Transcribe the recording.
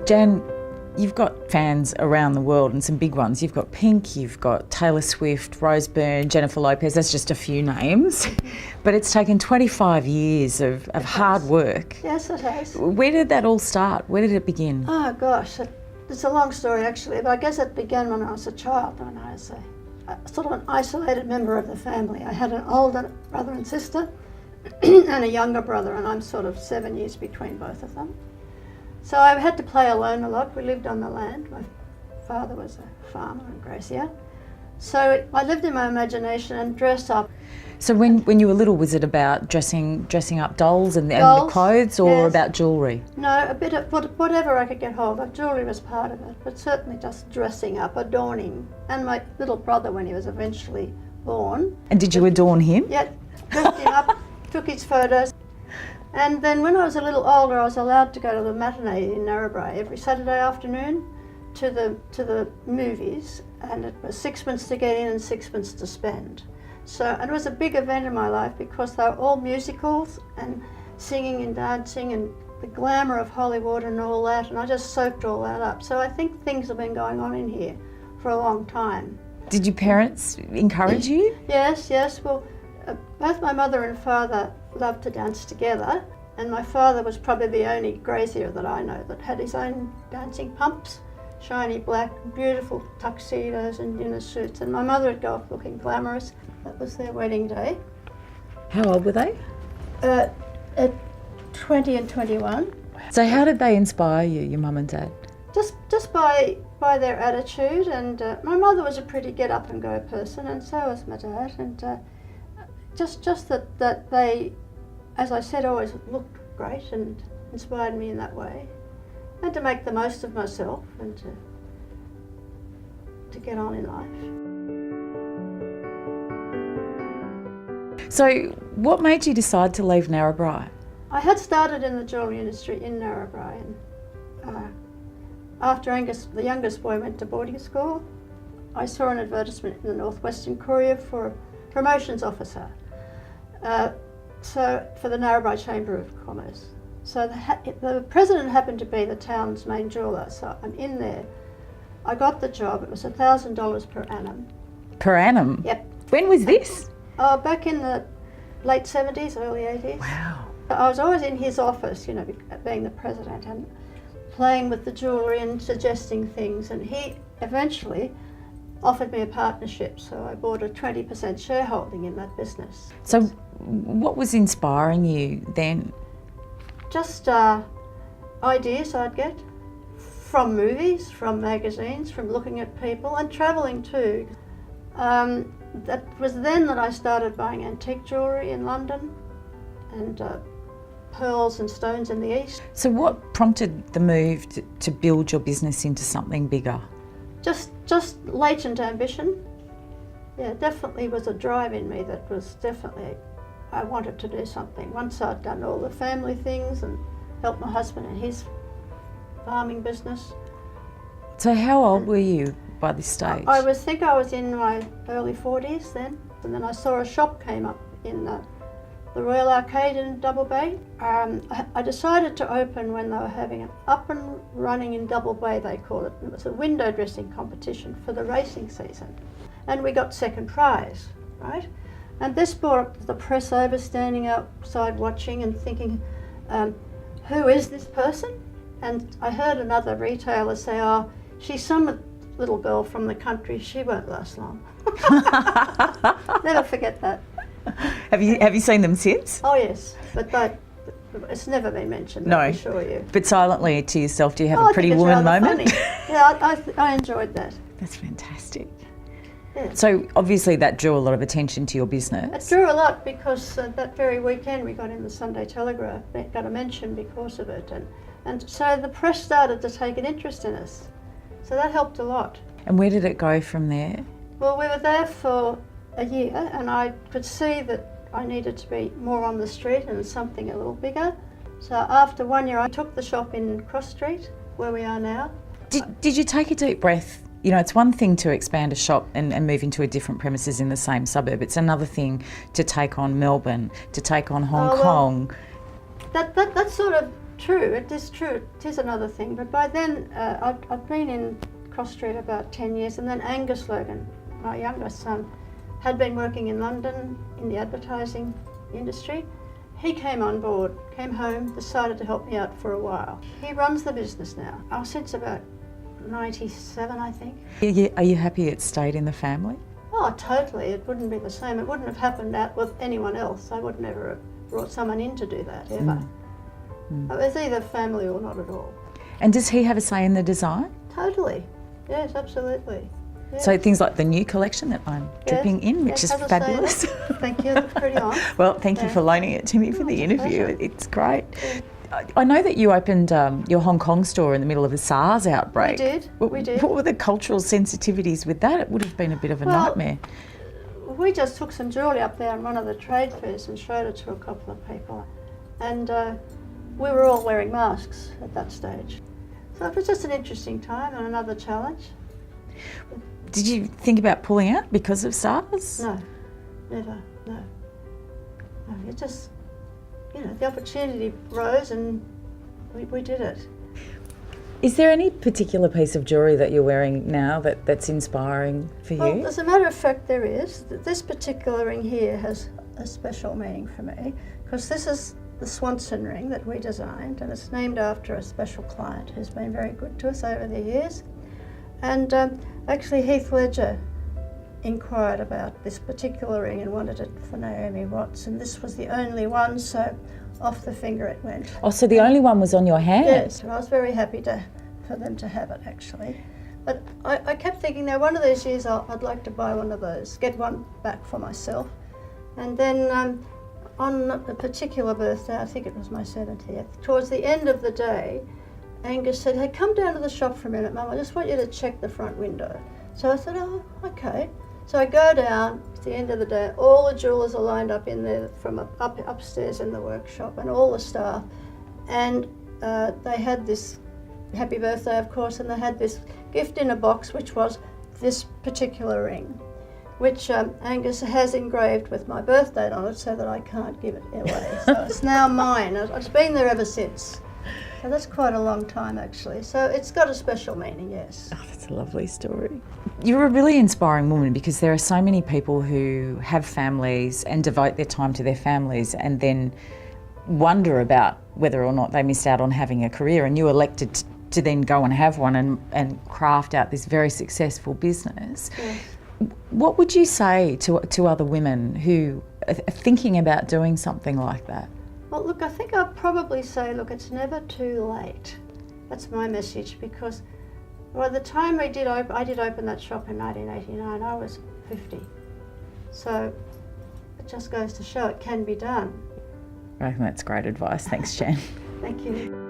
Jan, you've got fans around the world and some big ones. You've got Pink, you've got Taylor Swift, Rose Byrne, Jennifer Lopez, that's just a few names. But it's taken 25 years of hard work. Yes, it has. Where did that all start? Where did it begin? Oh gosh, it's a long story actually, but I guess it began when I was a child, when I was a sort of an isolated member of the family. I had an older brother and sister and a younger brother, and I'm sort of 7 years between both of them. So I had to play alone a lot. We lived on the land. My father was a farmer and grazier. So I lived in my imagination and dressed up. So when you were little, was it about dressing up dolls and the clothes, or yes. about jewellery? No, a bit of whatever I could get hold of. Jewellery was part of it, but certainly just dressing up, adorning. And my little brother, when he was eventually born. And did you adorn him? Yeah, dressed him up, took his photos. And then when I was a little older, I was allowed to go to the matinee in Narrabri every Saturday afternoon to the movies, and it was sixpence to get in and sixpence to spend. So it was a big event in my life because they were all musicals and singing and dancing and the glamour of Hollywood and all that, and I just soaked all that up. So I think things have been going on in here for a long time. Did your parents encourage you? Yes. Well, both my mother and father loved to dance together, and my father was probably the only grazier that I know that had his own dancing pumps, shiny black, beautiful tuxedos and dinner suits, and my mother would go off looking glamorous. That was their wedding day. How old were they? At 20 and 21. So how did they inspire you, your mum and dad? Just by their attitude, and my mother was a pretty get up and go person, and so was my dad, and just that they, as I said, always looked great and inspired me in that way, and to make the most of myself and to get on in life. So what made you decide to leave Narrabri? I had started in the jewellery industry in Narrabri, and after Angus, the youngest boy, went to boarding school, I saw an advertisement in the Northwestern Courier for a promotions officer. So for the Narrabri Chamber of Commerce. So the president happened to be the town's main jeweller, so I'm in there. I got the job. It was $1,000 per annum. Per annum? Yep. When was this? Back in the late 70s, early 80s. Wow. I was always in his office, you know, being the president, and playing with the jewellery and suggesting things, and he eventually offered me a partnership, so I bought a 20% shareholding in that business. So what was inspiring you then? Just ideas I'd get from movies, from magazines, from looking at people, and travelling too. That was then that I started buying antique jewellery in London, and pearls and stones in the East. So what prompted the move to build your business into something bigger? Just latent ambition. Yeah, definitely was a drive in me that was definitely, I wanted to do something. Once I'd done all the family things and helped my husband in his farming business. So how old were you by this stage? I think I was in my early 40s then, and then I saw a shop came up in the Royal Arcade in Double Bay. I decided to open when they were having an up and running in Double Bay, they call it. It was a window dressing competition for the racing season. And we got second prize, right? And this brought the press over, standing outside watching and thinking, who is this person? And I heard another retailer say, oh, she's some little girl from the country, she won't last long. Never forget that. Have you seen them since? Oh yes, but it's never been mentioned, no. I assure you. But silently to yourself, do you have a pretty woman moment? Yeah, I enjoyed that. That's fantastic. Yeah. So obviously that drew a lot of attention to your business. It drew a lot because that very weekend we got in the Sunday Telegraph, got a mention because of it, and so the press started to take an interest in us. So that helped a lot. And where did it go from there? Well, we were there for a year, and I could see that I needed to be more on the street and something a little bigger. So after 1 year, I took the shop in Cross Street, where we are now. Did you take a deep breath? You know, it's one thing to expand a shop and move into a different premises in the same suburb. It's another thing to take on Melbourne, to take on Hong Kong. That sort of true, it is true, it is another thing. But by then, I'd been in Cross Street about 10 years, and then Angus Logan, my youngest son, had been working in London in the advertising industry. He came on board, came home, decided to help me out for a while. He runs the business now, since about 97, I think. Are you happy it stayed in the family? Oh, totally. It wouldn't be the same. It wouldn't have happened out with anyone else. I would never have brought someone in to do that, ever. It was either family or not at all. And does he have a say in the design? Totally. Yes, absolutely. Yes. So things like the new collection that I'm dripping in, which is has a fabulous. say in it. Thank you. That's pretty on. Well, thank you Yeah. for loaning it to me for the it's a interview. pleasure. It's great. I know that you opened your Hong Kong store in the middle of a SARS outbreak. We did. What were the cultural sensitivities with that? It would have been a bit of a nightmare. We just took some jewellery up there on one of the trade fairs and showed it to a couple of people. And we were all wearing masks at that stage. So it was just an interesting time and another challenge. Did you think about pulling out because of SARS? No, never, no. No, it just, the opportunity rose and we did it. Is there any particular piece of jewellery that you're wearing now that's inspiring for you? Well, as a matter of fact, there is. This particular ring here has a special meaning for me because this is the Swanson ring that we designed, and it's named after a special client who's been very good to us over the years. And actually Heath Ledger inquired about this particular ring and wanted it for Naomi Watts, and this was the only one, so off the finger it went. Oh, so the only one was on your hand? Yes, and I was very happy for them to have it actually. But I kept thinking, now one of these years I'd like to buy one of those, get one back for myself. And then on a particular birthday, I think it was my 70th, towards the end of the day, Angus said, "Hey, come down to the shop for a minute, Mum, I just want you to check the front window." So I said, "Oh, okay." So I go down, at the end of the day, all the jewellers are lined up in there from upstairs in the workshop, and all the staff. And they had this happy birthday, of course, and they had this gift in a box, which was this particular ring, which Angus has engraved with my birth date on it so that I can't give it away. So it's now mine. It's been there ever since. So that's quite a long time actually. So it's got a special meaning, yes. Oh, that's a lovely story. You're a really inspiring woman because there are so many people who have families and devote their time to their families and then wonder about whether or not they missed out on having a career, and you elected to then go and have one and craft out this very successful business. Yes. What would you say to other women who are thinking about doing something like that? Well, look, I think I'd probably say, look, it's never too late. That's my message, because by the time I did open that shop in 1989, I was 50. So it just goes to show it can be done. I think that's great advice. Thanks, Jan. Thank you.